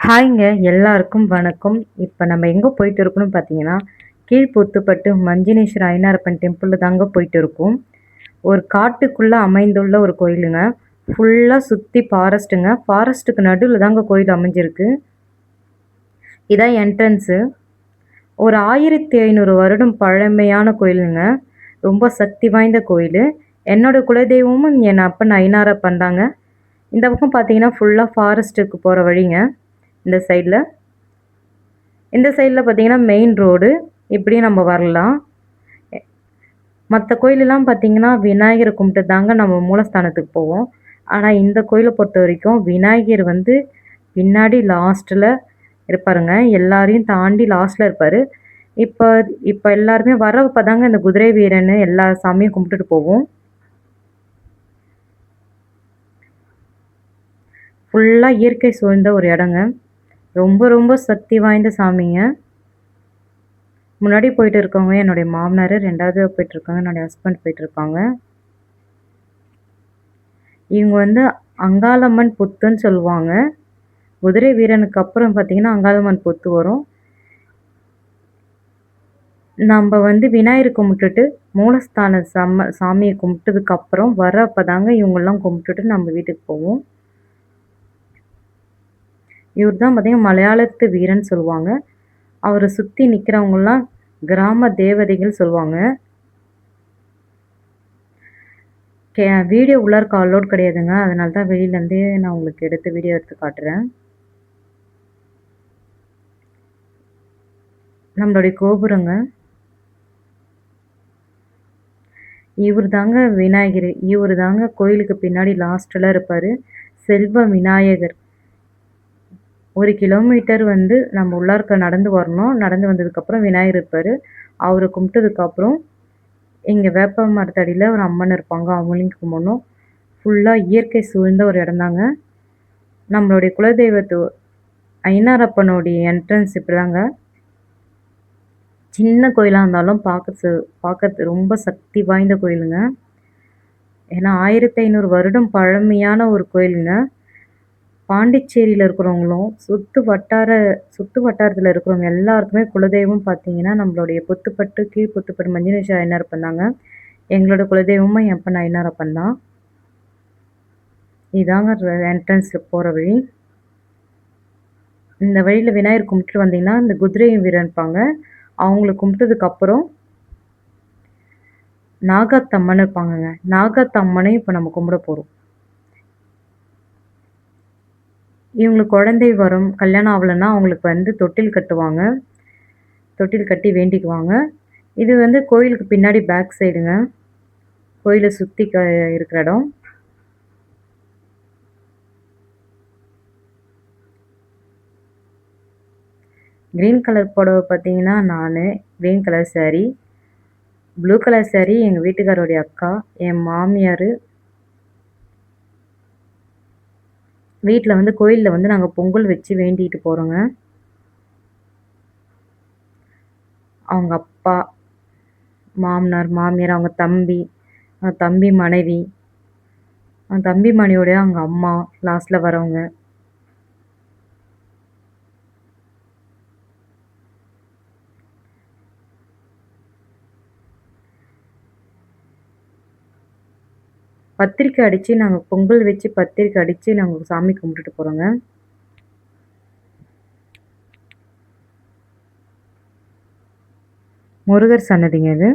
ஹாய்ங்க எல்லாருக்கும் வணக்கம். இப்போ நம்ம எங்கே போயிட்டு இருக்கோம்னு பார்த்தீங்கன்னா, கீழ்பொத்துப்பட்டு மஞ்சினேஸ்வர ஐனாரப்பன் டெம்பிள் தாங்க போயிட்டு இருக்கோம். ஒரு காட்டுக்குள்ளே அமைந்துள்ள ஒரு கோயிலுங்க. ஃபுல்லாக சுற்றி ஃபாரஸ்ட்டுங்க. ஃபாரஸ்ட்டுக்கு நடுவில் தாங்க கோயில் அமைஞ்சிருக்கு. இதான் என்ட்ரன்ஸு. ஒரு 1500 வருடம் பழமையான கோயிலுங்க. ரொம்ப சக்தி வாய்ந்த கோயில். என்னோட குலதெய்வமும் என் அப்பன் ஐனாரப்பன் தாங்க. இந்த பக்கம் பார்த்தீங்கன்னா ஃபுல்லாக ஃபாரஸ்ட்டுக்கு போகிற வழிங்க. இந்த சைடில் பார்த்தீங்கன்னா மெயின் ரோடு. இப்படியும் நம்ம வரலாம். மற்ற கோயிலெலாம் பார்த்தீங்கன்னா விநாயகரை கும்பிட்டு தாங்க நம்ம மூலஸ்தானத்துக்கு போவோம். ஆனால் இந்த கோயிலை பொறுத்த வரைக்கும் விநாயகர் வந்து பின்னாடி லாஸ்ட்டில் இருப்பாருங்க. எல்லாரையும் தாண்டி லாஸ்ட்டில் இருப்பார். இப்போ இப்போ எல்லாருமே வரப்போ தாங்க இந்த குதிரை வீரன்னு எல்லா சாமியும் கும்பிட்டுட்டு போவோம். ஃபுல்லாக இயற்கை சூழ்ந்த ஒரு இடங்க. ரொம்ப ரொம்ப சக்தி வாய்ந்த சாமிங்க. முன்னாடி போயிட்டு இருக்கவங்க என்னுடைய மாமனார், 2வது போயிட்டுருக்காங்க என்னுடைய ஹஸ்பண்ட் போயிட்டுருக்காங்க. இவங்க வந்து அங்காளம்மன் புத்துன்னு சொல்லுவாங்க. குதிரை வீரனுக்கு அப்புறம் பார்த்தீங்கன்னா அங்காளம்மன் புத்து வரும். நம்ம வந்து விநாயகர் கும்பிட்டுட்டு மூலஸ்தான சாமியை கும்பிட்டதுக்கப்புறம் வரப்போ தாங்க இவங்கெல்லாம் கும்பிட்டுட்டு நம்ம வீட்டுக்கு போவோம். இவர் தான் பார்த்தீங்கன்னா மலையாளத்து வீரன் சொல்லுவாங்க. அவரை சுற்றி நிற்கிறவங்கலாம் கிராம தேவதைகள் சொல்லுவாங்க. வீடியோ உள்ளார்க்க அலோட் கிடையாதுங்க. அதனால தான் வெளியிலேருந்தே நான் உங்களுக்கு வீடியோ எடுத்து காட்டுறேன். நம்மளுடைய கோபுரங்க. இவர் தாங்க விநாயகர். இவர் தாங்க கோயிலுக்கு பின்னாடி லாஸ்ட்டில் இருப்பார். செல்வ விநாயகர். 1 கிலோமீட்டர் வந்து நம்ம உள்ளார்க்க நடந்து வரணும். நடந்து வந்ததுக்கப்புறம் விநாயகர் இருப்பார். அவரை கும்பிட்டதுக்கப்புறம் இங்கே வேப்ப மரத்தடியில் ஒரு அம்மன் இருப்பாங்க. அவங்களையும் கும்பிடணும். ஃபுல்லாக இயற்கை சூழ்ந்த ஒரு இடம்தாங்க. நம்மளுடைய குலதெய்வத்து ஐனாரப்பனுடைய என்ட்ரன்ஸ் இப்படி தாங்க. சின்ன கோயிலாக இருந்தாலும் பார்க்கறது ரொம்ப சக்தி வாய்ந்த கோயிலுங்க. ஏன்னா 1500 வருடம் பழமையான ஒரு கோயிலுங்க. பாண்டிச்சேரியில் இருக்கிறவங்களும் சுற்று வட்டாரத்தில் இருக்கிறவங்க எல்லாருக்குமே குலதெய்வம் பார்த்தீங்கன்னா நம்மளுடைய பொத்துப்பட்டு கீழ்பொத்துப்பட்டு மஞ்சினேஸ்வர ஐனாரப்பன் தாங்க. எங்களோட குலதெய்வமும் என் அப்பன் ஐனாரப்பன் தான். இதாங்க என்ட்ரன்ஸில் போகிற வழி. இந்த வழியில் விநாயகர் கும்பிட்டு வந்தீங்கன்னா இந்த குதிரை வீரன் இருப்பாங்க. அவங்கள கும்பிட்டதுக்கப்புறம் நாகத்தம்மன் இருப்பாங்கங்க. நாகத்தம்மனையும் இப்போ நம்ம கும்பிட போகிறோம். இவங்களுக்கு குழந்தை வரும், கல்யாணம் ஆகலைன்னா அவங்களுக்கு வந்து தொட்டில் கட்டுவாங்க. தொட்டில் கட்டி வேண்டிக்குவாங்க. இது வந்து கோயிலுக்கு பின்னாடி பேக் சைடுங்க. கோயிலை சுற்றி இருக்கிற இடம். க்ரீன் கலர் புடவை பார்த்தீங்கன்னா நான், green colour sari, blue colour sari எங்கள் வீட்டுக்காரோடைய அக்கா, என் மாமியார். வீட்டில் வந்து கோயிலில் வந்து நாங்கள் பொங்கல் வச்சு வேண்டிட்டு போகிறோங்க. அவங்க அப்பா, மாமனார், மாமியார், அவங்க தம்பி மனைவி, தம்பி மனைவியோட அவங்க அம்மா லாஸ்ட்டில் வரவங்க. பத்திரிக்கை அடித்து நாங்கள் பொங்கல் வச்சு பத்திரிக்கை அடித்து நாங்கள் சாமி கும்பிட்டுட்டு போகிறோங்க. முருகர் சன்னதிங்க இது.